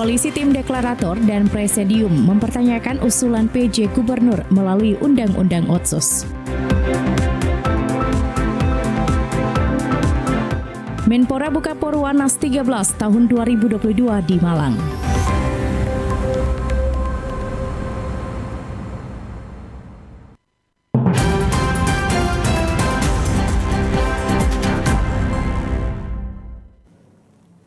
Koalisi Tim Deklarator dan Presidium mempertanyakan usulan PJ Gubernur melalui Undang-Undang Otsus. Menpora buka Porwanas 13 tahun 2022 di Malang.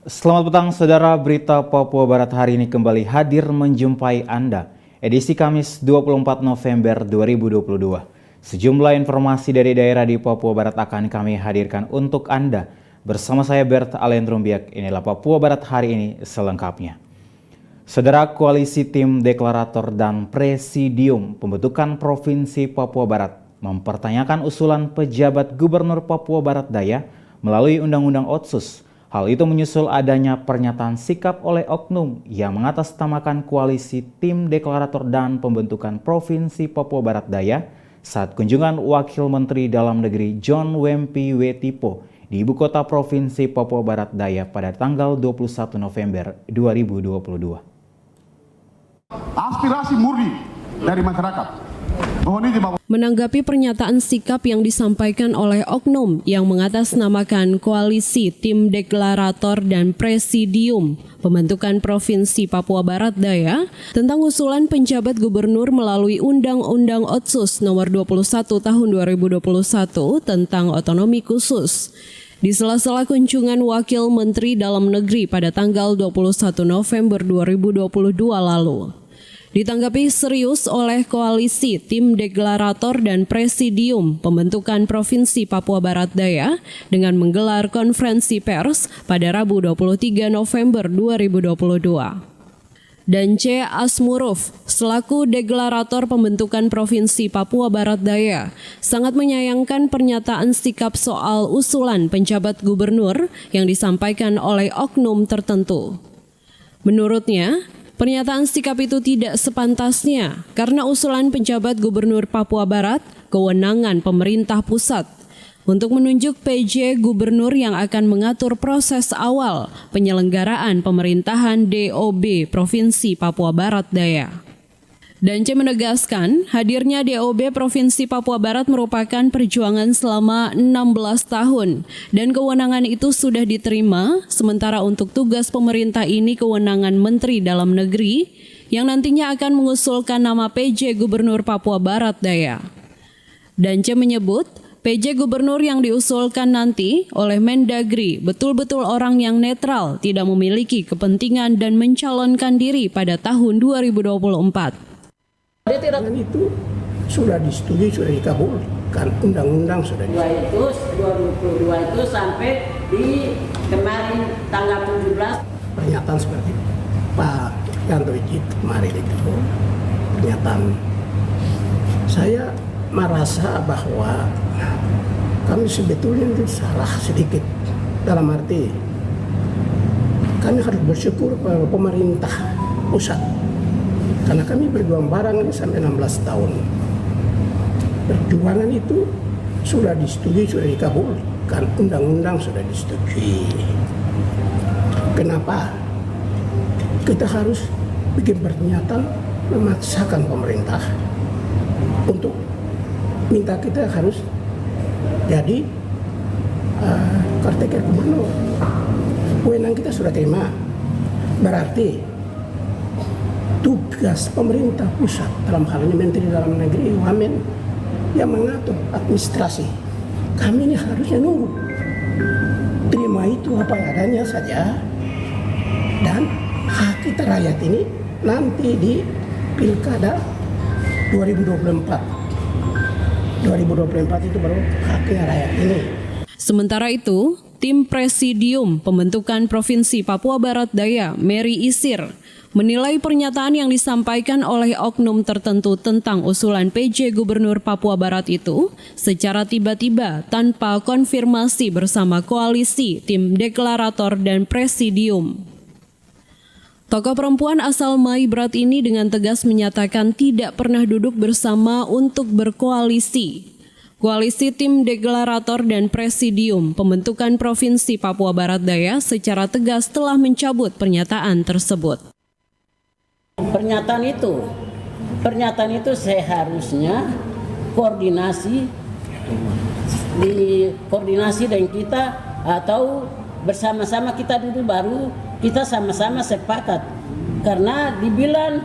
Selamat petang saudara, berita Papua Barat hari ini kembali hadir menjumpai Anda. Edisi Kamis 24 November 2022. Sejumlah informasi dari daerah di Papua Barat akan kami hadirkan untuk Anda. Bersama saya Bert Alendrombiak, inilah Papua Barat hari ini selengkapnya. Saudara, Koalisi Tim Deklarator dan Presidium Pembentukan Provinsi Papua Barat mempertanyakan usulan pejabat Gubernur Papua Barat Daya melalui Undang-Undang Otsus. Hal itu menyusul adanya pernyataan sikap oleh oknum yang mengatasnamakan Koalisi Tim Deklarator dan Pembentukan Provinsi Papua Barat Daya saat kunjungan Wakil Menteri Dalam Negeri John Wempi Wetipo di Ibu Kota Provinsi Papua Barat Daya pada tanggal 21 November 2022. Aspirasi murni dari masyarakat. Menanggapi pernyataan sikap yang disampaikan oleh oknum yang mengatasnamakan Koalisi Tim Deklarator dan Presidium Pembentukan Provinsi Papua Barat Daya tentang usulan penjabat gubernur melalui Undang-Undang Otsus Nomor 21 Tahun 2021 tentang otonomi khusus. Di sela-sela kunjungan Wakil Menteri Dalam Negeri pada tanggal 21 November 2022 lalu. Ditanggapi serius oleh Koalisi Tim Deklarator dan Presidium Pembentukan Provinsi Papua Barat Daya dengan menggelar konferensi pers pada Rabu 23 November 2022. Dan C. Asmuruf, selaku Deklarator Pembentukan Provinsi Papua Barat Daya, sangat menyayangkan pernyataan sikap soal usulan penjabat gubernur yang disampaikan oleh oknum tertentu. Menurutnya, pernyataan sikap itu tidak sepantasnya karena usulan penjabat Gubernur Papua Barat kewenangan pemerintah pusat untuk menunjuk PJ Gubernur yang akan mengatur proses awal penyelenggaraan pemerintahan DOB Provinsi Papua Barat Daya. Dan C menegaskan hadirnya DOB Provinsi Papua Barat merupakan perjuangan selama 16 tahun dan kewenangan itu sudah diterima, sementara untuk tugas pemerintah ini kewenangan Menteri Dalam Negeri yang nantinya akan mengusulkan nama PJ Gubernur Papua Barat Daya. Dan C menyebut PJ Gubernur yang diusulkan nanti oleh Mendagri betul-betul orang yang netral, tidak memiliki kepentingan dan mencalonkan diri pada tahun 2024. Dengan itu sudah disetujui, sudah dikabulkan, undang-undang sudah disetujui. 2022 itu sampai di kemarin tanggal 17. Pernyataan seperti Pak Yanto Wijit kemarin itu, pernyataan saya merasa bahwa kami sebetulnya itu salah sedikit, dalam arti kami harus bersyukur pada pemerintah pusat. Karena kami berjuang bareng sampai 16 tahun. Perjuangan itu sudah disetujui, sudah dikabulkan, undang-undang sudah disetujui. Kenapa? Kita harus bikin pernyataan memaksakan pemerintah untuk minta kita harus jadi caretaker gubernur. Wewenang kita sudah terima. Berarti tugas pemerintah pusat dalam hal ini Menteri Dalam Negeri Wamen yang mengatur administrasi. Kami ini harusnya nunggu, terima itu apa adanya saja, dan hak kita rakyat ini nanti di Pilkada 2024 itu baru haknya rakyat ini. Sementara itu, Tim Presidium Pembentukan Provinsi Papua Barat Daya, Mary Isir, menilai pernyataan yang disampaikan oleh oknum tertentu tentang usulan PJ Gubernur Papua Barat itu secara tiba-tiba tanpa konfirmasi bersama Koalisi Tim Deklarator dan Presidium. Tokoh perempuan asal Maibrat ini dengan tegas menyatakan tidak pernah duduk bersama untuk berkoalisi. Koalisi Tim Deklarator dan Presidium Pembentukan Provinsi Papua Barat Daya secara tegas telah mencabut pernyataan tersebut. Pernyataan itu seharusnya koordinasi dengan kita atau bersama-sama kita duduk baru kita sama-sama sepakat. Karena dibilang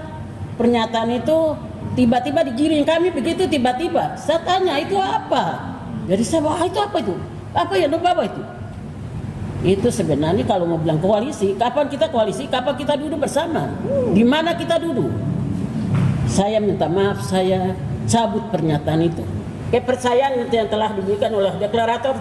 pernyataan itu tiba-tiba digiring kami begitu tiba-tiba. Saya tanya itu apa? Jadi saya itu apa itu? Apa ya Bapak itu? Itu sebenarnya kalau mau bilang koalisi, kapan kita koalisi, kapan kita duduk bersama? Di mana kita duduk? Saya minta maaf, saya cabut pernyataan itu. Kepercayaan yang telah diberikan oleh deklarator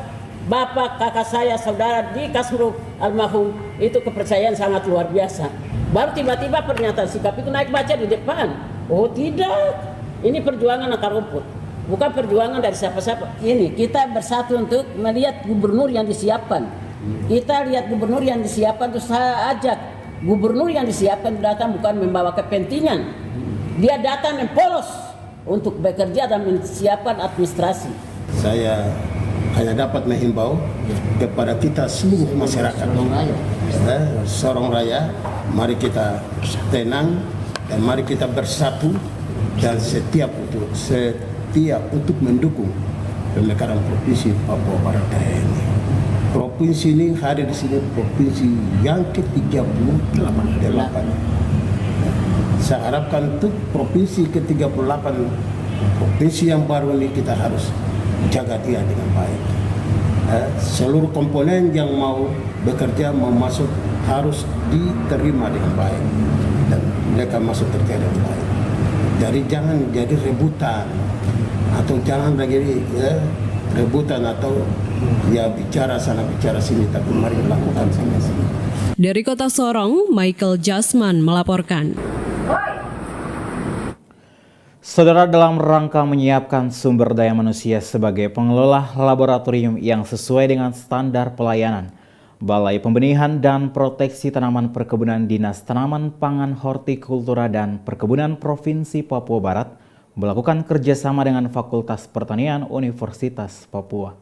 Bapak, kakak saya, saudara di Kasmuruk almarhum, itu kepercayaan sangat luar biasa. Baru tiba-tiba pernyataan sikap itu naik baca di depan. Oh tidak, ini perjuangan akar rumput, bukan perjuangan dari siapa-siapa. Ini kita bersatu untuk melihat gubernur yang disiapkan. Kita lihat gubernur yang disiapkan, terus saya ajak gubernur yang disiapkan datang bukan membawa kepentingan. Dia datang mempolos untuk bekerja dan menyiapkan administrasi. Saya hanya dapat menghimbau kepada kita seluruh masyarakat, Sorong Raya, mari kita tenang dan mari kita bersatu dan setia untuk mendukung pemekaran provinsi Papua Barat ini. Provinsi ini hadir di sini provinsi yang ke-38. Saya harapkan untuk provinsi ke-38, provinsi yang baru ini kita harus jaga dia dengan baik. Seluruh komponen yang mau bekerja, mau masuk harus diterima dengan baik dan mereka masuk kerja dengan baik. Jadi jangan jadi rebutan atau jangan lagi rebutan atau ya bicara sana bicara sini, tapi mari lakukan sama-sama. Dari Kota Sorong, Michael Jasman melaporkan. Saudara, dalam rangka menyiapkan sumber daya manusia sebagai pengelola laboratorium yang sesuai dengan standar pelayanan, Balai Pembenihan dan Proteksi Tanaman Perkebunan Dinas Tanaman Pangan Hortikultura dan Perkebunan Provinsi Papua Barat melakukan kerjasama dengan Fakultas Pertanian Universitas Papua.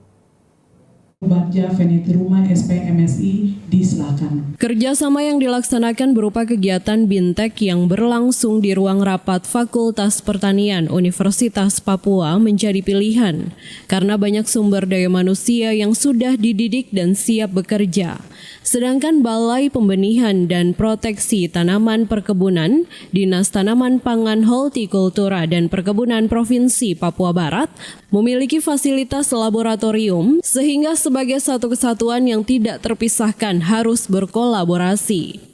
Bagja Venetruma SPMSI disilakan. Kerjasama yang dilaksanakan berupa kegiatan Bintek yang berlangsung di ruang rapat Fakultas Pertanian Universitas Papua menjadi pilihan karena banyak sumber daya manusia yang sudah dididik dan siap bekerja. Sedangkan Balai Pembenihan dan Proteksi Tanaman Perkebunan, Dinas Tanaman Pangan Hortikultura dan Perkebunan Provinsi Papua Barat memiliki fasilitas laboratorium sehingga sebagai satu kesatuan yang tidak terpisahkan harus berkolaborasi.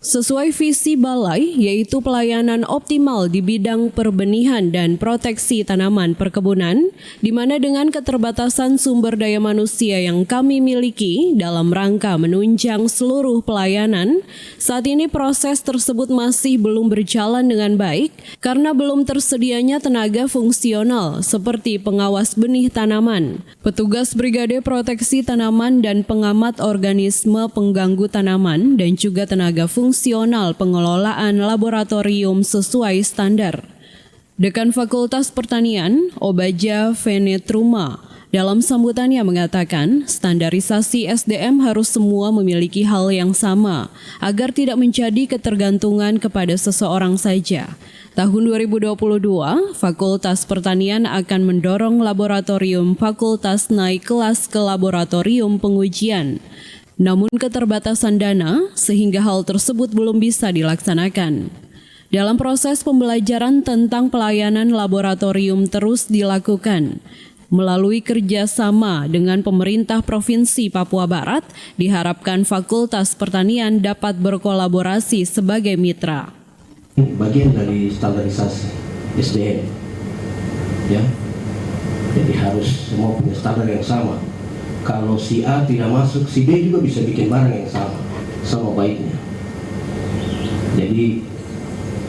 Sesuai visi Balai, yaitu pelayanan optimal di bidang perbenihan dan proteksi tanaman perkebunan, di mana dengan keterbatasan sumber daya manusia yang kami miliki dalam rangka menunjang seluruh pelayanan, saat ini proses tersebut masih belum berjalan dengan baik karena belum tersedianya tenaga fungsional seperti pengawas benih tanaman, petugas Brigade Proteksi Tanaman dan pengamat organisme pengganggu tanaman, dan juga tenaga fungsional pengelolaan laboratorium sesuai standar. Dekan Fakultas Pertanian, Obaja Venetruma, dalam sambutannya mengatakan standarisasi SDM harus semua memiliki hal yang sama agar tidak menjadi ketergantungan kepada seseorang saja. Tahun 2022, Fakultas Pertanian akan mendorong laboratorium fakultas naik kelas ke laboratorium pengujian. Namun keterbatasan dana sehingga hal tersebut belum bisa dilaksanakan. Dalam proses pembelajaran tentang pelayanan laboratorium terus dilakukan. Melalui kerjasama dengan pemerintah Provinsi Papua Barat, diharapkan Fakultas Pertanian dapat berkolaborasi sebagai mitra. Bagian dari standarisasi SDM, ya, jadi harus semua punya standar yang sama. Kalau si A tidak masuk, si B juga bisa bikin barang yang sama baiknya. Jadi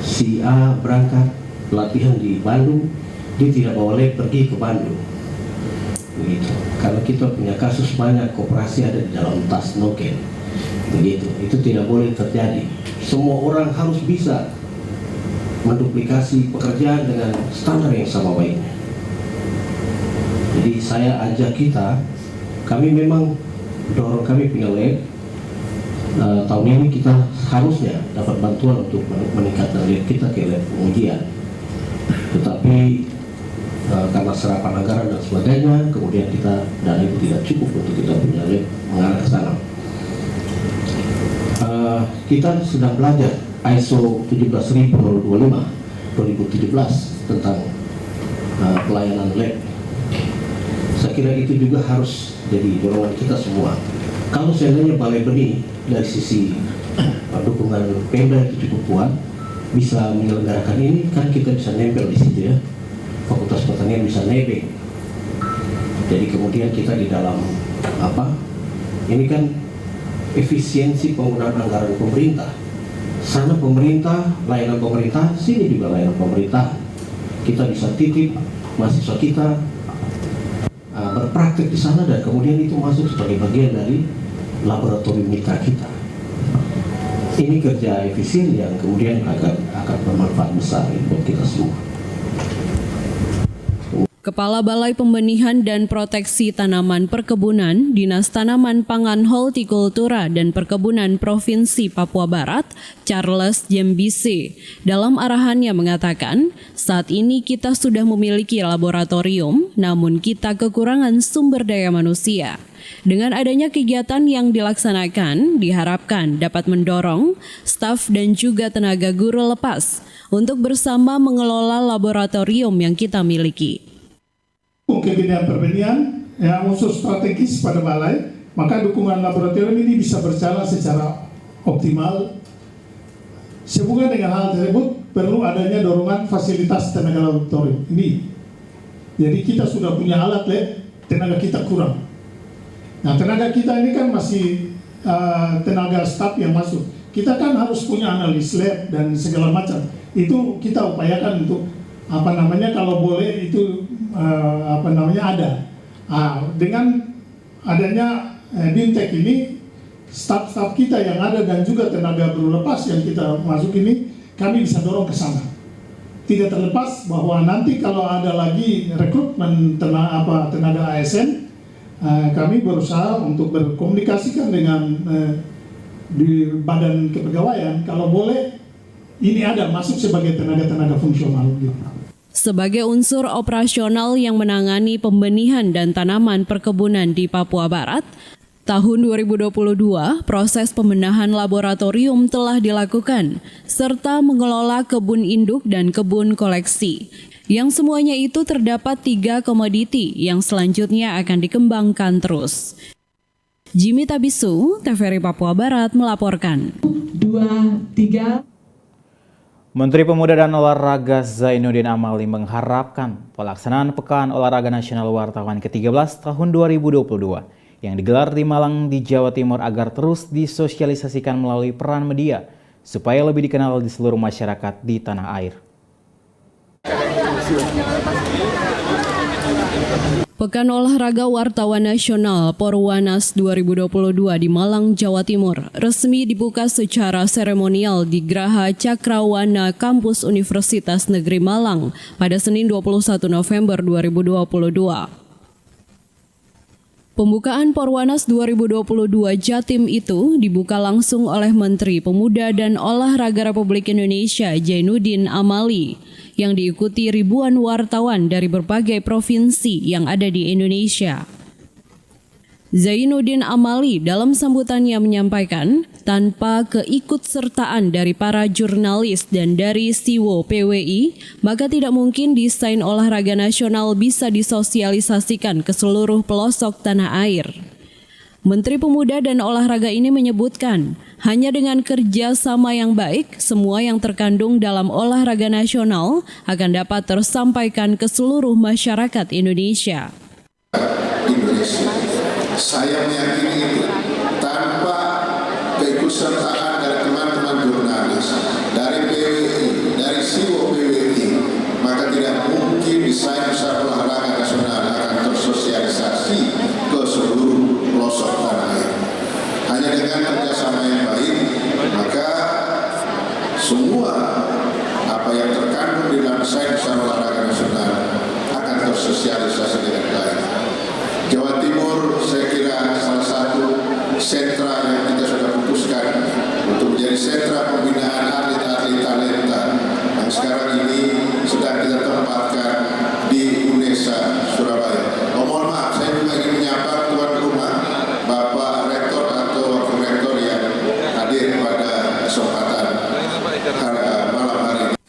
si A berangkat latihan di Bandung, dia tidak boleh pergi ke Bandung. Begitu. Kalau kita punya kasus banyak koperasi ada di dalam tas noken, begitu. Itu tidak boleh terjadi. Semua orang harus bisa menduplikasi pekerjaan dengan standar yang sama baiknya. Jadi saya ajak kita. Kami memang dorong, kami punya lab, tahun ini kita harusnya dapat bantuan untuk meningkatkan lab kita ke lab pengujian. Tetapi karena serapan anggaran dan sebagainya, kemudian dana itu tidak cukup untuk kita punya lab mengarah ke sana. Kita sedang belajar ISO 17025 2017 tentang pelayanan lab. Saya kira itu juga harus jadi dorongan kita semua. Kalau seandainya Balai Benih dari sisi dukungan Pemda itu cukup kuat, bisa menyelenggarakan ini, kan kita bisa nempel di situ ya. Fakultas Pertanian bisa nebeng. Jadi kemudian kita di dalam ini kan efisiensi penggunaan anggaran pemerintah. Sana pemerintah, layanan pemerintah, sini juga layanan pemerintah. Kita bisa titip mahasiswa kita berpraktek di sana dan kemudian itu masuk sebagai bagian dari laboratorium mitra kita. Ini kerja efisien yang kemudian akan bermanfaat besar buat kita semua. Kepala Balai Pembenihan dan Proteksi Tanaman Perkebunan, Dinas Tanaman Pangan Hortikultura dan Perkebunan Provinsi Papua Barat, Charles Jembise, dalam arahannya mengatakan, saat ini kita sudah memiliki laboratorium, namun kita kekurangan sumber daya manusia. Dengan adanya kegiatan yang dilaksanakan, diharapkan dapat mendorong staf dan juga tenaga guru lepas untuk bersama mengelola laboratorium yang kita miliki. Kegiatan perbenihan yang unsur strategis pada balai, maka dukungan laboratorium ini bisa berjalan secara optimal. Sehubungan dengan hal tersebut, perlu adanya dorongan fasilitas tenaga laboratorium ini. Jadi kita sudah punya alat lab, tenaga kita kurang. Nah, tenaga kita ini kan masih tenaga staf yang masuk. Kita kan harus punya analis lab dan segala macam. Itu kita upayakan untuk kalau boleh itu ada. Dengan adanya Bintek ini, staf-staf kita yang ada dan juga tenaga guru lepas yang kita masuk ini, kami bisa dorong ke sana. Tidak terlepas bahwa nanti kalau ada lagi rekrutmen tenaga ASN, kami berusaha untuk berkomunikasikan dengan di badan kepegawaian, kalau boleh ini ada masuk sebagai tenaga-tenaga fungsional gitu. Sebagai unsur operasional yang menangani pembenihan dan tanaman perkebunan di Papua Barat, tahun 2022 proses pembenahan laboratorium telah dilakukan, serta mengelola kebun induk dan kebun koleksi. Yang semuanya itu terdapat 3 komoditi yang selanjutnya akan dikembangkan terus. Jimmy Tabisu, TVRI Papua Barat melaporkan. 2, 3. Menteri Pemuda dan Olahraga Zainuddin Amali mengharapkan pelaksanaan Pekan Olahraga Nasional Wartawan ke-13 tahun 2022 yang digelar di Malang di Jawa Timur agar terus disosialisasikan melalui peran media supaya lebih dikenal di seluruh masyarakat di tanah air. Pekan Olahraga Wartawan Nasional Porwanas 2022 di Malang, Jawa Timur resmi dibuka secara seremonial di Graha Cakrawana Kampus Universitas Negeri Malang pada Senin 21 November 2022. Pembukaan Porwanas 2022 Jatim itu dibuka langsung oleh Menteri Pemuda dan Olahraga Republik Indonesia Zainuddin Amali yang diikuti ribuan wartawan dari berbagai provinsi yang ada di Indonesia. Zainuddin Amali dalam sambutannya menyampaikan, tanpa keikutsertaan dari para jurnalis dan dari SIWO PWI, maka tidak mungkin desain olahraga nasional bisa disosialisasikan ke seluruh pelosok tanah air. Menteri Pemuda dan Olahraga ini menyebutkan, hanya dengan kerja sama yang baik, semua yang terkandung dalam olahraga nasional akan dapat tersampaikan ke seluruh masyarakat Indonesia. Saya meyakini itu, tanpa keikutsertaan dari teman-teman jurnalis, dari PWI, dari SIWO PWI, maka tidak mungkin desain besar olahraga nasional akan tersosialisasi ke seluruh pelosok tanah air. Hanya dengan kerjasama yang baik, maka semua apa yang terkandung di dalam desain besar olahraga nasional akan tersosialisasi dengan baik. Jawa Timur saya kira salah satu sentra yang kita sudah putuskan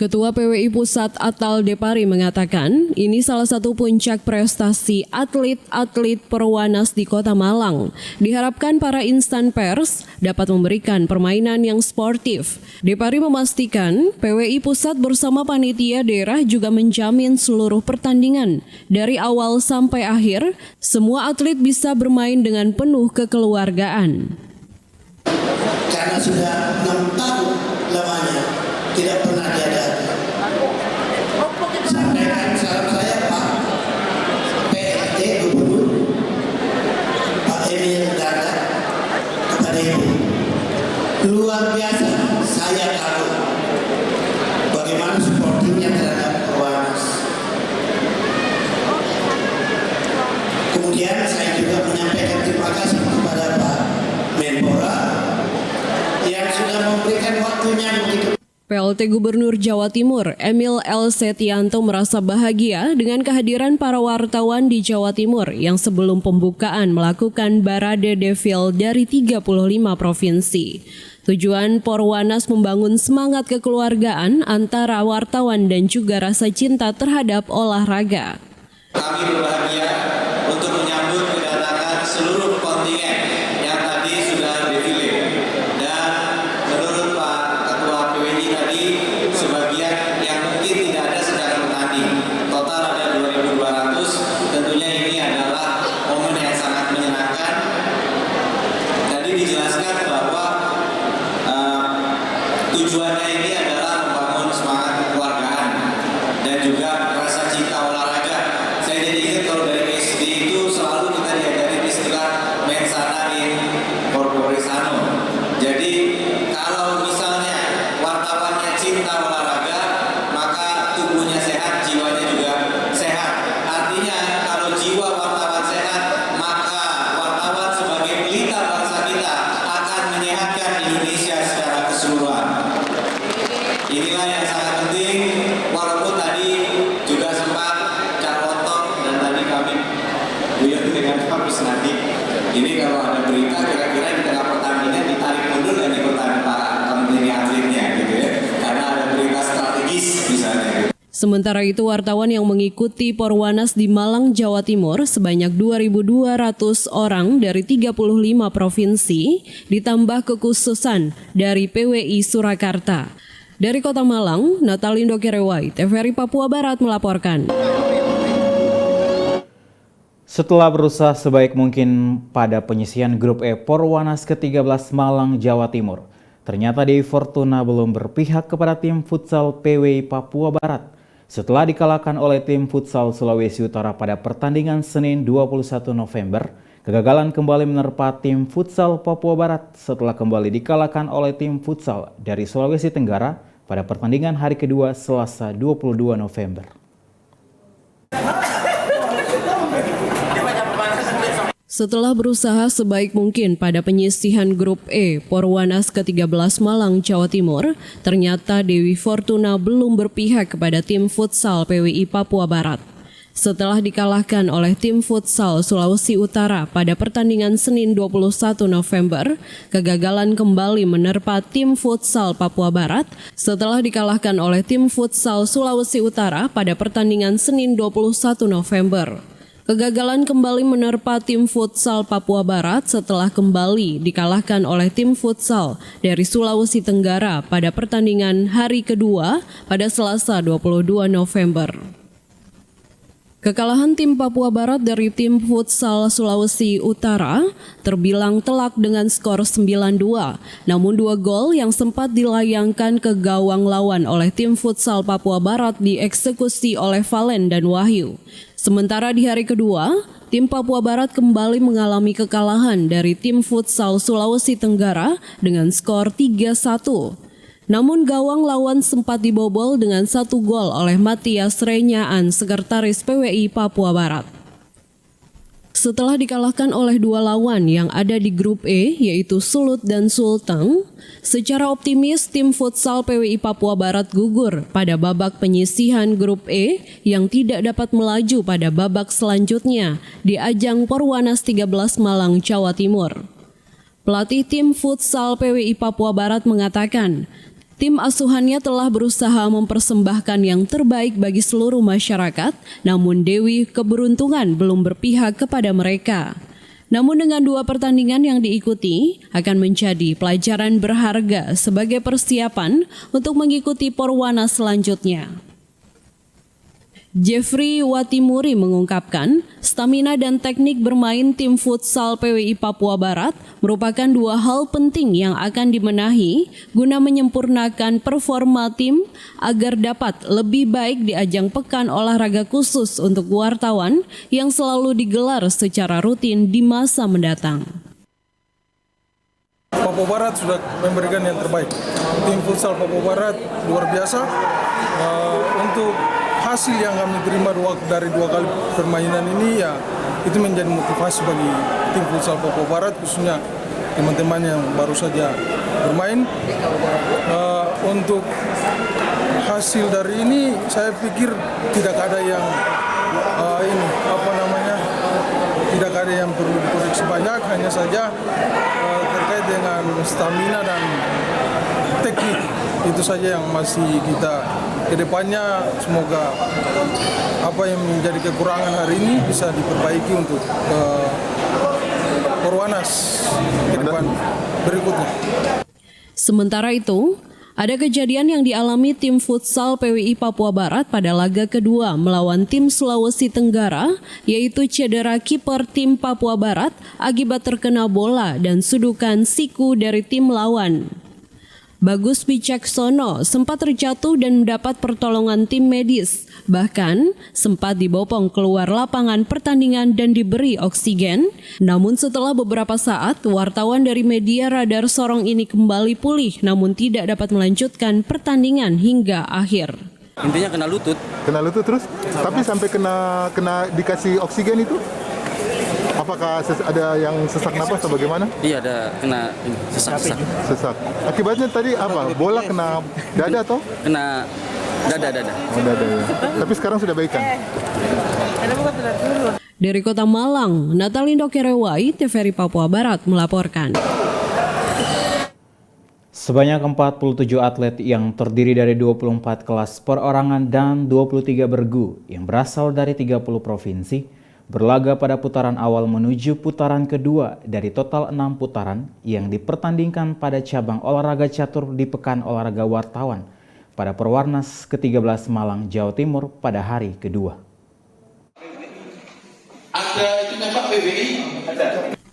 Ketua PWI Pusat Atal Depari mengatakan, ini salah satu puncak prestasi atlet-atlet Perwanas di Kota Malang. Diharapkan para insan pers dapat memberikan permainan yang sportif. Depari memastikan, PWI Pusat bersama panitia daerah juga menjamin seluruh pertandingan. Dari awal sampai akhir, semua atlet bisa bermain dengan penuh kekeluargaan. Karena sudah 6 tahun lamanya tidak pernah diadakan. Sampaikan salam saya Pak PRT Gubernur Pak Emil Dardak kepada Ibu. Luar biasa, saya tahu bagaimana supportingnya terhadap Perwanas. Kemudian saya juga menyampaikan terima kasih kepada Pak Menpora yang sudah memberikan waktunya begitu. PLT Gubernur Jawa Timur Emil L. Setianto merasa bahagia dengan kehadiran para wartawan di Jawa Timur yang sebelum pembukaan melakukan Barade Devil dari 35 provinsi. Tujuan Porwanas membangun semangat kekeluargaan antara wartawan dan juga rasa cinta terhadap olahraga. Kami berbahagia untuk menyambut kedatangan seluruh kontingen yang tadi sudah defile. Dan menurut Pak Ketua PWI tadi, sebagian yang mungkin tidak ada sedang bertanding. Total ada 2.200, tentunya ini adalah momen yang sangat menyenangkan. Tadi dijelaskan bahwa tujuannya ini adalah membangun semangat kekeluargaan dan juga rasa cinta olahraga. Saya jadi ingat kalau dari SD itu selalu kita diajarin istilah mensana in corpore sano. Jadi kalau misalnya wartawannya cinta olahraga, maka tubuhnya sehat, jiwanya juga sehat. Artinya kalau jiwa wartawan sehat, maka wartawan sebagai pelita bangsa kita akan menyehatkan Indonesia secara keseluruhan. Inilah yang sangat penting, walaupun tadi juga sempat capotok dan tadi kami beliau dengan Pak Kusnadi. Ini kalau ada berita kira-kira di tengah pertandingan ditarik mundur dan ikutan para atletnya gitu ya, karena ada berita strategis misalnya. Sementara itu, wartawan yang mengikuti Porwanas di Malang, Jawa Timur sebanyak 2.200 orang dari 35 provinsi, ditambah kekhususan dari PWI Surakarta. Dari Kota Malang, Natalindo Kerewai, TVRI Papua Barat melaporkan. Setelah berusaha sebaik mungkin pada penyisihan grup E Porwanas ke-13 Malang, Jawa Timur, ternyata Dewi Fortuna belum berpihak kepada tim futsal PWI Papua Barat. Setelah dikalahkan oleh tim futsal Sulawesi Utara pada pertandingan Senin 21 November, kegagalan kembali menerpa tim futsal Papua Barat setelah kembali dikalahkan oleh tim futsal dari Sulawesi Tenggara pada pertandingan hari kedua Selasa 22 November. Setelah berusaha sebaik mungkin pada penyisihan grup E Porwanas ke-13 Malang, Jawa Timur, ternyata Dewi Fortuna belum berpihak kepada tim futsal PWI Papua Barat. Setelah dikalahkan oleh tim futsal Sulawesi Utara pada pertandingan Senin 21 November, kegagalan kembali menerpa tim futsal Papua Barat setelah dikalahkan oleh tim futsal Sulawesi Utara pada pertandingan Senin 21 November. Kegagalan kembali menerpa tim futsal Papua Barat setelah kembali dikalahkan oleh tim futsal dari Sulawesi Tenggara pada pertandingan hari kedua pada Selasa 22 November. Kekalahan tim Papua Barat dari tim futsal Sulawesi Utara terbilang telak dengan skor 9-2, namun 2 gol yang sempat dilayangkan ke gawang lawan oleh tim futsal Papua Barat dieksekusi oleh Valen dan Wahyu. Sementara di hari kedua, tim Papua Barat kembali mengalami kekalahan dari tim futsal Sulawesi Tenggara dengan skor 3-1. Namun gawang lawan sempat dibobol dengan 1 gol oleh Matias Renyaan, sekretaris PWI Papua Barat. Setelah dikalahkan oleh 2 lawan yang ada di grup E, yaitu Sulut dan Sulteng, secara optimis tim futsal PWI Papua Barat gugur pada babak penyisihan grup E yang tidak dapat melaju pada babak selanjutnya di ajang Porwanas 13 Malang, Jawa Timur. Pelatih tim futsal PWI Papua Barat mengatakan, Tim asuhannya telah berusaha mempersembahkan yang terbaik bagi seluruh masyarakat, namun Dewi keberuntungan belum berpihak kepada mereka. Namun dengan 2 pertandingan yang diikuti akan menjadi pelajaran berharga sebagai persiapan untuk mengikuti Porwana selanjutnya. Jeffrey Watimuri mengungkapkan, stamina dan teknik bermain tim futsal PWI Papua Barat merupakan 2 hal penting yang akan dibenahi guna menyempurnakan performa tim agar dapat lebih baik di ajang pekan olahraga khusus untuk wartawan yang selalu digelar secara rutin di masa mendatang. Papua Barat sudah memberikan yang terbaik. Tim futsal Papua Barat luar biasa. Untuk hasil yang kami terima dari 2 kali permainan ini, ya itu menjadi motivasi bagi tim futsal Papua Barat, khususnya teman-teman yang baru saja bermain. Untuk hasil dari ini, saya pikir tidak ada yang tidak ada yang perlu dikoreksi banyak, hanya saja terkait dengan stamina dan teknik. Itu saja yang masih kita kedepannya, semoga apa yang menjadi kekurangan hari ini bisa diperbaiki untuk Porwanas ke depan berikutnya. Sementara itu, ada kejadian yang dialami tim futsal PWI Papua Barat pada laga kedua melawan tim Sulawesi Tenggara, yaitu cedera kiper tim Papua Barat akibat terkena bola dan sudukan siku dari tim lawan. Bagus Wicaksono sempat terjatuh dan mendapat pertolongan tim medis, bahkan sempat dibopong keluar lapangan pertandingan dan diberi oksigen. Namun setelah beberapa saat, wartawan dari media Radar Sorong ini kembali pulih namun tidak dapat melanjutkan pertandingan hingga akhir. Intinya kena lutut. Kena lutut terus? Tapi sampai kena dikasih oksigen itu? Apakah ada yang sesak napas atau bagaimana? Iya, ada kena sesak. Sesak. Akibatnya tadi apa? Bola kena dada atau? Kena dada. Oh, dada ya. Tapi sekarang sudah baikan. Dari Kota Malang, Natalindo Kerewai, TVRI Papua Barat melaporkan. Sebanyak 47 atlet yang terdiri dari 24 kelas perorangan dan 23 bergu yang berasal dari 30 provinsi berlaga pada putaran awal menuju putaran kedua dari total 6 putaran yang dipertandingkan pada cabang olahraga catur di Pekan Olahraga Wartawan pada Perwarnas ke-13 Malang, Jawa Timur pada hari kedua.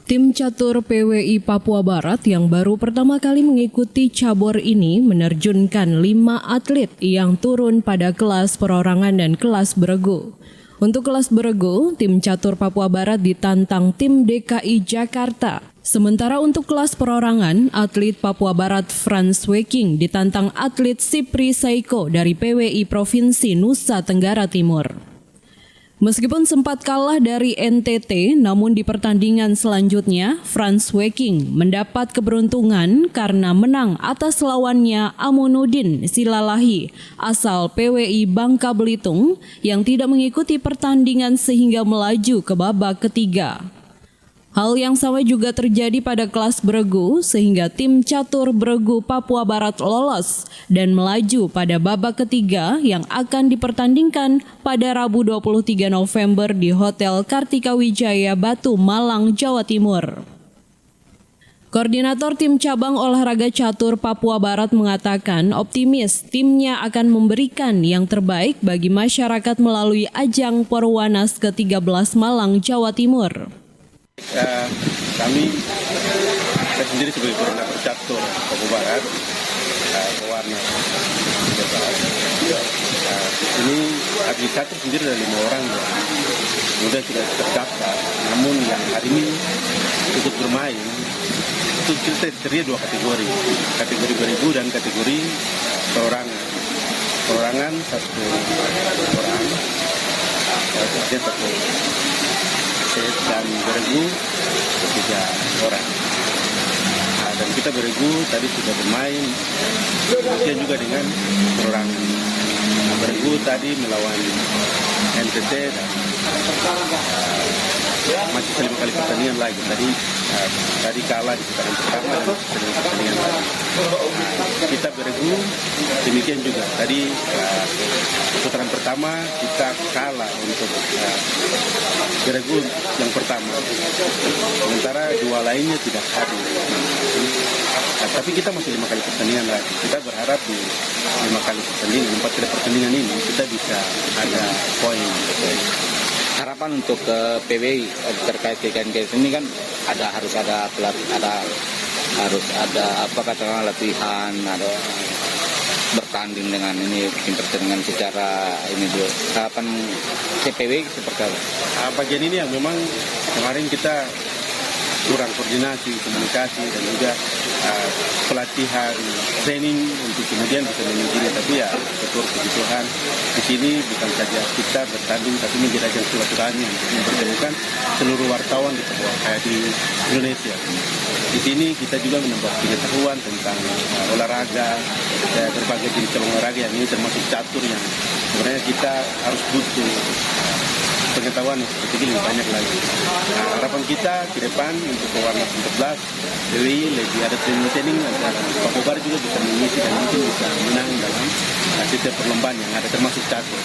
Tim catur PWI Papua Barat yang baru pertama kali mengikuti cabur ini menerjunkan 5 atlet yang turun pada kelas perorangan dan kelas beregu. Untuk kelas beregu, tim catur Papua Barat ditantang tim DKI Jakarta. Sementara untuk kelas perorangan, atlet Papua Barat Franz Weking ditantang atlet Sipri Saiko dari PWI Provinsi Nusa Tenggara Timur. Meskipun sempat kalah dari NTT, namun di pertandingan selanjutnya, Franz Weking mendapat keberuntungan karena menang atas lawannya Amunudin Silalahi asal PWI Bangka Belitung yang tidak mengikuti pertandingan sehingga melaju ke babak ketiga. Hal yang sama juga terjadi pada kelas beregu sehingga tim catur beregu Papua Barat lolos dan melaju pada babak ketiga yang akan dipertandingkan pada Rabu 23 November di Hotel Kartika Wijaya Batu, Malang, Jawa Timur. Koordinator tim cabang olahraga catur Papua Barat mengatakan optimis timnya akan memberikan yang terbaik bagi masyarakat melalui ajang Porwanas ke-13 Malang, Jawa Timur. Kami, saya sendiri sebagai koordinator catur Papua Barat, Porwanas ini atlet catur sendiri ada 5 orang ya. Sudah tidak terdaftar, namun yang hari ini ikut bermain itu kita terdiri 2 kategori beregu dan kategori perorangan. Perorangan 1 orang, dan beregu 3 orang. Dan kita beregu tadi sudah bermain, demikian juga dengan perorangan. Beregu tadi melawan NTT dan masih 5 kali pertandingan lagi. Tadi tadi kalah di putaran pertama dan pertandingan tadi. Kita beregu, demikian juga tadi putaran pertama kita kalah untuk beregu yang pertama, sementara dua lainnya tidak hadir. Tapi kita masih 5 kali pertandingan lagi. Kita berharap di 5 kali pertandingan, 4 kali pertandingan ini kita bisa ada poin. Harapan untuk PBI terkait KKNKS ini kan harus ada latihan, ada bertanding dengan ini pertandingan secara ini dulu. Harapan PBI seperti apa? Bagian ini yang memang kemarin kita kurang koordinasi, komunikasi dan juga pelatihan, training untuk kemudian bisa memiliki. Tapi ya syukur puji Tuhan di sini bukan saja kita bertanding tapi menjadi ajang silaturahmi untuk mempertemukan seluruh wartawan di Indonesia. Di sini kita juga menambah pengetahuan tentang olahraga, berbagai jenis olahraga yang ini termasuk catur yang sebenarnya kita harus butuh pengetahuan seperti ini banyak lagi. Harapan kita ke depan untuk pewarna 14 PBI lebih ada training agar Papua Barat juga bisa mengisi dan mungkin bisa menang dalam setiap perlombaan yang ada termasuk catur.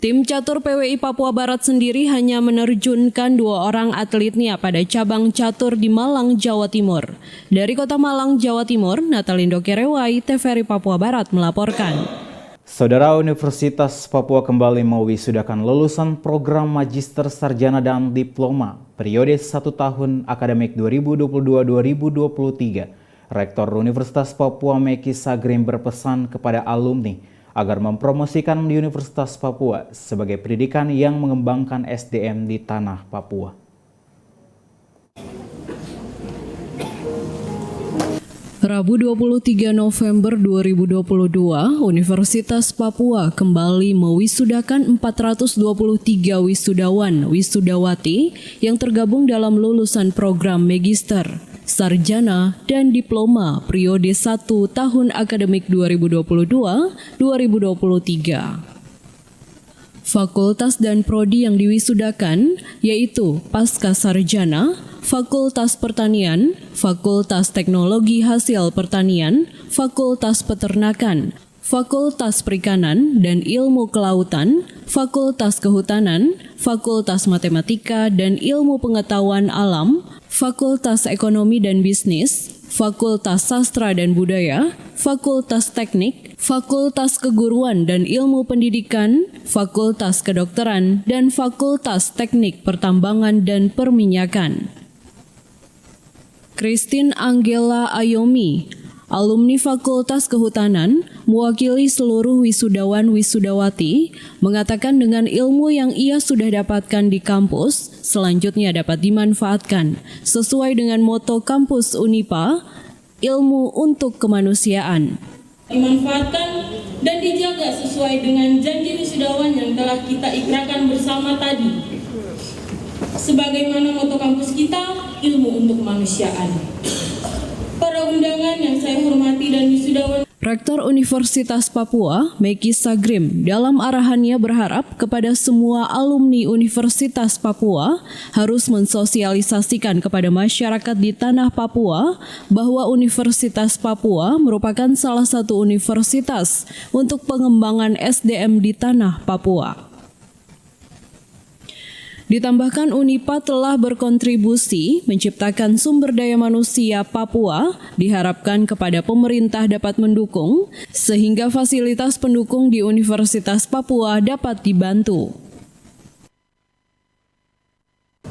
Tim catur PWI Papua Barat sendiri hanya menerjunkan 2 orang atletnya pada cabang catur di Malang, Jawa Timur. Dari Kota Malang, Jawa Timur, Natalindo Kerewai, TVRI Papua Barat melaporkan. Saudara, Universitas Papua kembali mewisudakan lulusan program Magister Sarjana dan Diploma periode 1 tahun akademik 2022-2023. Rektor Universitas Papua Meki Sagrim berpesan kepada alumni agar mempromosikan di Universitas Papua sebagai pendidikan yang mengembangkan SDM di tanah Papua. Rabu 23 November 2022, Universitas Papua kembali mewisudakan 423 wisudawan wisudawati yang tergabung dalam lulusan program Magister, Sarjana, dan Diploma periode 1 tahun akademik 2022-2023. Fakultas dan prodi yang diwisudakan yaitu Pasca Sarjana, Fakultas Pertanian, Fakultas Teknologi Hasil Pertanian, Fakultas Peternakan, Fakultas Perikanan dan Ilmu Kelautan, Fakultas Kehutanan, Fakultas Matematika dan Ilmu Pengetahuan Alam, Fakultas Ekonomi dan Bisnis, Fakultas Sastra dan Budaya, Fakultas Teknik, Fakultas Keguruan dan Ilmu Pendidikan, Fakultas Kedokteran, dan Fakultas Teknik Pertambangan dan Perminyakan. Christine Angela Ayomi, alumni Fakultas Kehutanan, mewakili seluruh wisudawan wisudawati, mengatakan dengan ilmu yang ia sudah dapatkan di kampus, selanjutnya dapat dimanfaatkan sesuai dengan moto kampus Unipa, ilmu untuk kemanusiaan. Dimanfaatkan dan dijaga sesuai dengan janji wisudawan yang telah kita ikrarkan bersama tadi. Sebagaimana moto kampus kita, ilmu untuk kemanusiaan. Para undangan yang saya hormati dan wisudawan. Rektor Universitas Papua, Meki Sagrim, dalam arahannya berharap kepada semua alumni Universitas Papua harus mensosialisasikan kepada masyarakat di tanah Papua bahwa Universitas Papua merupakan salah satu universitas untuk pengembangan SDM di tanah Papua. Ditambahkan Unipa telah berkontribusi menciptakan sumber daya manusia Papua, diharapkan kepada pemerintah dapat mendukung, sehingga fasilitas pendukung di Universitas Papua dapat dibantu.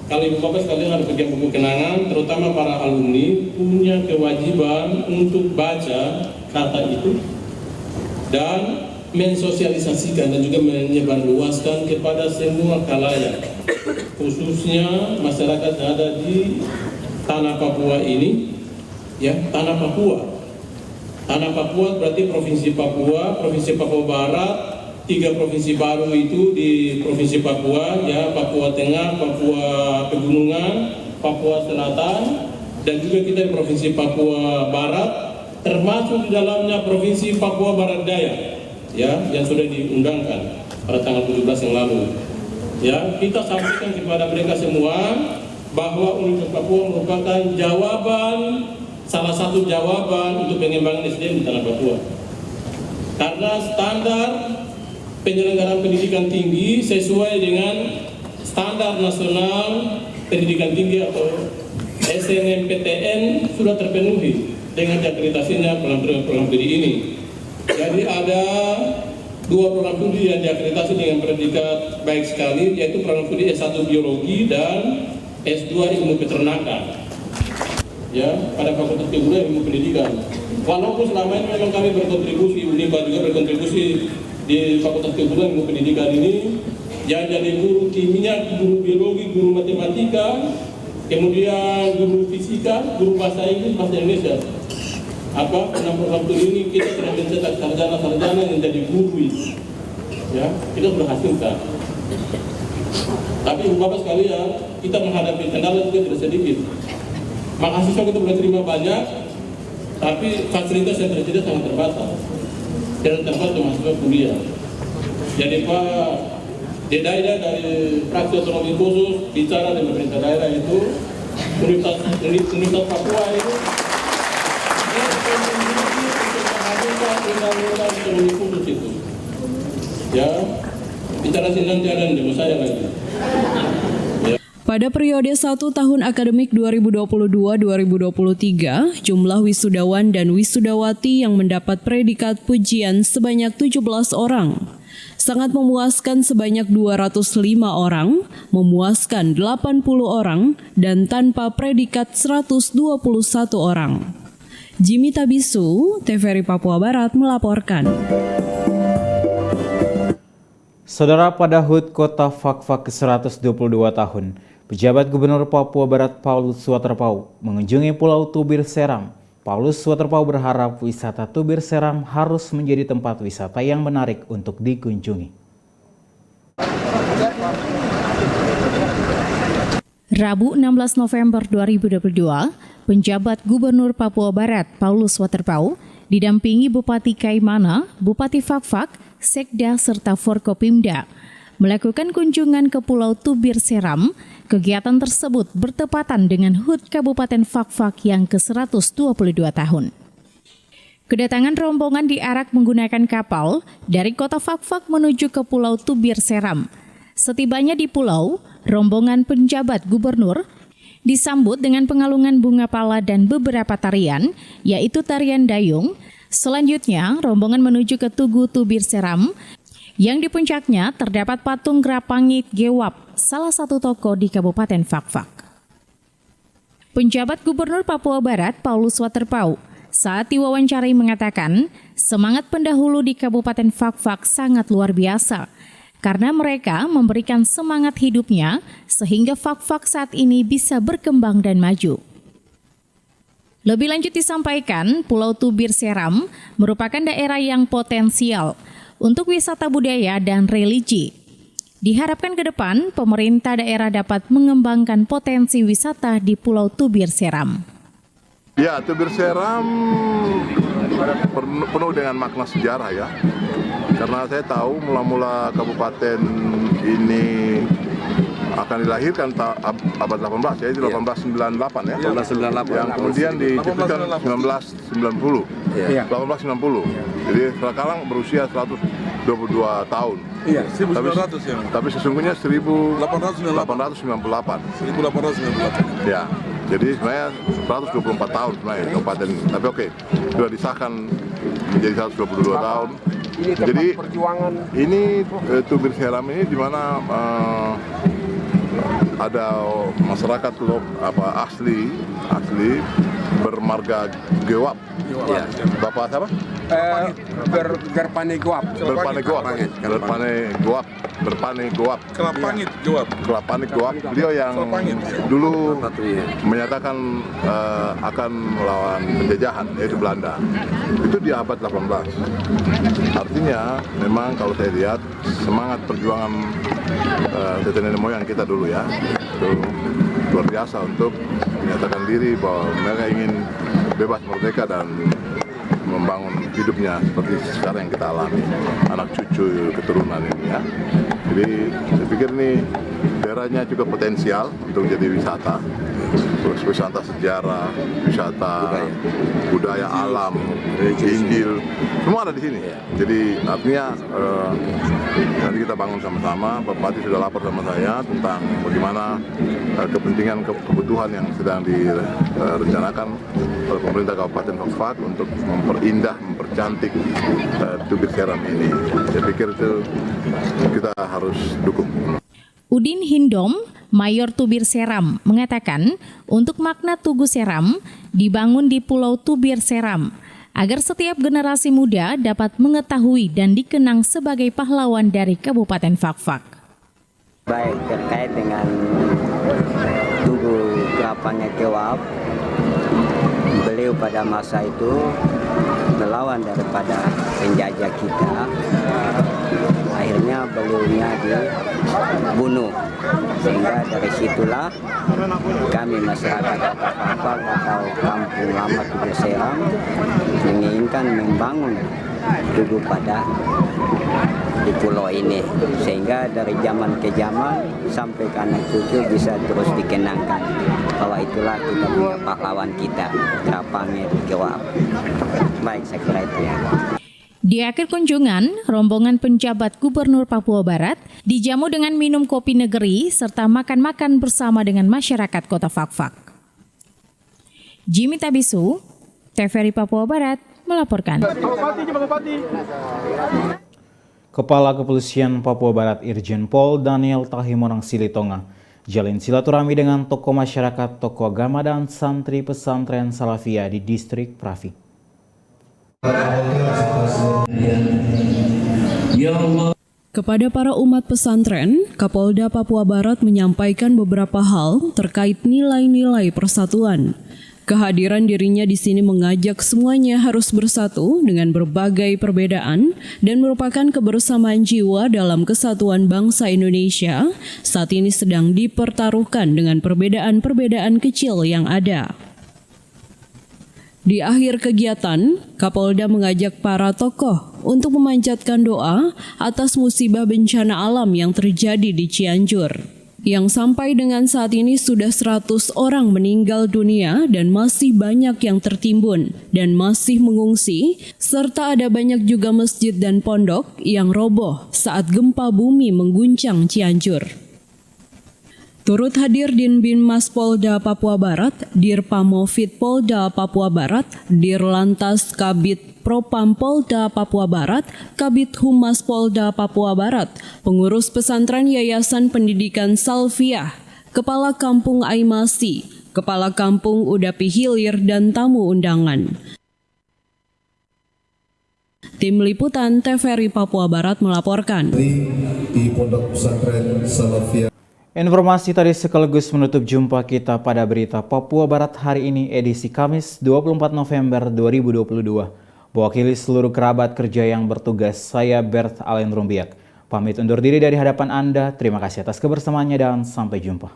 Kalau Ibu Bapak sekalian harus berikan buku kenangan, terutama para alumni punya kewajiban untuk baca kata itu dan mensosialisasikan dan juga menyebarluaskan kepada semua khalayak, khususnya masyarakat yang ada di tanah Papua ini, ya, tanah Papua. Tanah Papua berarti Provinsi Papua Barat, 3 provinsi baru itu di Provinsi Papua, ya, Papua Tengah, Papua Pegunungan, Papua Selatan, dan juga kita di Provinsi Papua Barat, termasuk di dalamnya Provinsi Papua Barat Daya, ya, yang sudah diundangkan pada tanggal 17 yang lalu. Ya, kita sampaikan kepada mereka semua bahwa Universitas Papua merupakan salah satu jawaban untuk pengembangan SDM di tanah Papua. Karena standar penyelenggaraan pendidikan tinggi sesuai dengan standar nasional pendidikan tinggi atau SNMPTN sudah terpenuhi dengan diakreditasinya program studi ini. Jadi ada 2 program studi yang diakreditasi dengan predikat baik sekali, yaitu program studi S1 Biologi dan S2 Ilmu Peternakan. Ya, pada Fakultas Keguruan Ilmu Pendidikan. Walaupun selama ini memang kami berkontribusi, Unimba juga berkontribusi di Fakultas Keguruan Ilmu Pendidikan ini, yang jadi guru kimia, guru biologi, guru matematika, kemudian guru fisika, guru bahasa Inggris, bahasa Indonesia. Dalam program studi ini kita sudah mencetak sarjana-sarjana yang jadi guru. Ya, kita sudah hasilkan. Tapi Bapak sekalian, kita menghadapi kendala juga tidak sedikit. Mahasiswa kita boleh terima banyak, tapi fasilitas yang tersedia sangat terbatas. Dan tempat mahasiswa kuliah. Jadi Pak Dedaida dari Fraksi Otonomi Khusus bicara dengan pemerintah daerah itu, Universitas Papua itu undang-undang otonomi khusus itu. Ya, bicara sinang jalan demo saya lagi. Pada periode 1 tahun akademik 2022-2023, jumlah wisudawan dan wisudawati yang mendapat predikat pujian sebanyak 17 orang. Sangat memuaskan sebanyak 205 orang, memuaskan 80 orang, dan tanpa predikat 121 orang. Jimmy Tabisu, TVRI Papua Barat melaporkan. Saudara, pada HUT Kota Fak-Fak ke-122 tahun, Pejabat Gubernur Papua Barat Paulus Waterpau mengunjungi Pulau Tubir Seram. Paulus Waterpau berharap wisata Tubir Seram harus menjadi tempat wisata yang menarik untuk dikunjungi. Rabu 16 November 2022, Penjabat Gubernur Papua Barat Paulus Waterpau didampingi Bupati Kaimana, Bupati Fak-Fak, Sekda serta Forkopimda melakukan kunjungan ke Pulau Tubir Seram. Kegiatan tersebut bertepatan dengan HUT Kabupaten Fak-Fak yang ke-122 tahun. Kedatangan rombongan diarak menggunakan kapal dari kota Fak-Fak menuju ke Pulau Tubir Seram. Setibanya di pulau, rombongan penjabat gubernur disambut dengan pengalungan bunga pala dan beberapa tarian, yaitu tarian dayung. Selanjutnya, rombongan menuju ke Tugu Tubir Seram, yang di puncaknya terdapat patung Grapangit Gewap, salah satu tokoh di Kabupaten Fak-Fak. Penjabat Gubernur Papua Barat Paulus Waterpau saat diwawancarai mengatakan semangat pendahulu di Kabupaten Fak-Fak sangat luar biasa karena mereka memberikan semangat hidupnya sehingga Fak-Fak saat ini bisa berkembang dan maju. Lebih lanjut disampaikan, Pulau Tubir Seram merupakan daerah yang potensial untuk wisata budaya dan religi. Diharapkan ke depan, pemerintah daerah dapat mengembangkan potensi wisata di Pulau Tubir Seram. Ya, Tubir Seram penuh dengan makna sejarah ya. Karena saya tahu mula-mula kabupaten ini akan dilahirkan abad 18 ya, itu 1898 ya. 1898. Yang kemudian diciptakan 1990. Iya. 1890. Jadi sekarang berusia 122 tahun. Iya, 1900 ya. Tapi sesungguhnya 1898. 1898. Ya. Jadi sebenarnya 124 tahun sebenarnya kabupaten ini. Tapi oke, sudah disahkan menjadi 122 tahun. Jadi ini Tubir Seram ini di mana ada masyarakat asli bermarga Gewap. Ya. Bapak siapa? Gerpane Gewap. Kelapangit Gewap. Beliau yang dulu menyatakan akan melawan penjajahan, yaitu Belanda. Itu di abad 18. Artinya memang kalau saya lihat semangat perjuangan nenek moyang kita dulu ya, itu luar biasa untuk menyatakan diri bahwa mereka ingin bebas merdeka dan membangun hidupnya seperti sekarang yang kita alami, anak cucu keturunan ini ya. Jadi saya pikir ini daerahnya juga potensial untuk jadi wisata. Terus wisata sejarah, wisata budaya alam, Injil, semua ada di sini. Jadi artinya nanti kita bangun sama-sama. Pak Bupati sudah lapor sama saya tentang bagaimana kebutuhan yang sedang direncanakan oleh pemerintah Kabupaten Fakfak untuk memperindah, mempercantik Tubir Seram ini. Saya pikir itu kita harus dukung. Udin Hindom, Mayor Tubir Seram, mengatakan untuk makna Tugu Seram dibangun di Pulau Tubir Seram agar setiap generasi muda dapat mengetahui dan dikenang sebagai pahlawan dari Kabupaten Fakfak. Baik terkait dengan Tugu Kelapanya Kewap, beliau pada masa itu melawan daripada penjajah kita. Akhirnya beliaunya dibunuh, sehingga dari situlah kami masyarakat Kota Fakfak atau Kampung Lama Tubir Seram menginginkan membangun tugu pada di pulau ini, sehingga dari zaman ke zaman sampai ke anak cucu bisa terus dikenangkan bahwa itulah kita punya pahlawan kita, Kelapanya Kewap. Baik, saya kira itu ya. Di akhir kunjungan, rombongan penjabat Gubernur Papua Barat dijamu dengan minum kopi negeri serta makan-makan bersama dengan masyarakat Kota Fakfak. Jimmy Tabisu, TVRI Papua Barat, melaporkan. Kepala Kepolisian Papua Barat Irjen Pol Daniel Tahimorang Silitonga jalin silaturahmi dengan tokoh masyarakat, tokoh agama dan santri pesantren Salafiyah di distrik Pravi. Kepada para umat pesantren, Kapolda Papua Barat menyampaikan beberapa hal terkait nilai-nilai persatuan. Kehadiran dirinya di sini mengajak semuanya harus bersatu dengan berbagai perbedaan dan merupakan kebersamaan jiwa dalam kesatuan bangsa Indonesia saat ini sedang dipertaruhkan dengan perbedaan-perbedaan kecil yang ada. Di akhir kegiatan, Kapolda mengajak para tokoh untuk memanjatkan doa atas musibah bencana alam yang terjadi di Cianjur, yang sampai dengan saat ini sudah 100 orang meninggal dunia dan masih banyak yang tertimbun dan masih mengungsi, serta ada banyak juga masjid dan pondok yang roboh saat gempa bumi mengguncang Cianjur. Turut hadir Dinbinmas Polda Papua Barat, Dirpamovit Polda Papua Barat, Dirlantas Kabid Propam Polda Papua Barat, Kabid Humas Polda Papua Barat, pengurus pesantren Yayasan Pendidikan Salafiyah, Kepala Kampung Aimasi, Kepala Kampung Udapi Hilir, dan tamu undangan. Tim Liputan TVRI Papua Barat melaporkan. Di Pondok Pesantren Salafiyah. Informasi tadi sekaligus menutup jumpa kita pada berita Papua Barat hari ini edisi Kamis 24 November 2022. Mewakili seluruh kerabat kerja yang bertugas, saya Bert Alen Rumbiak. Pamit undur diri dari hadapan Anda, terima kasih atas kebersamaannya dan sampai jumpa.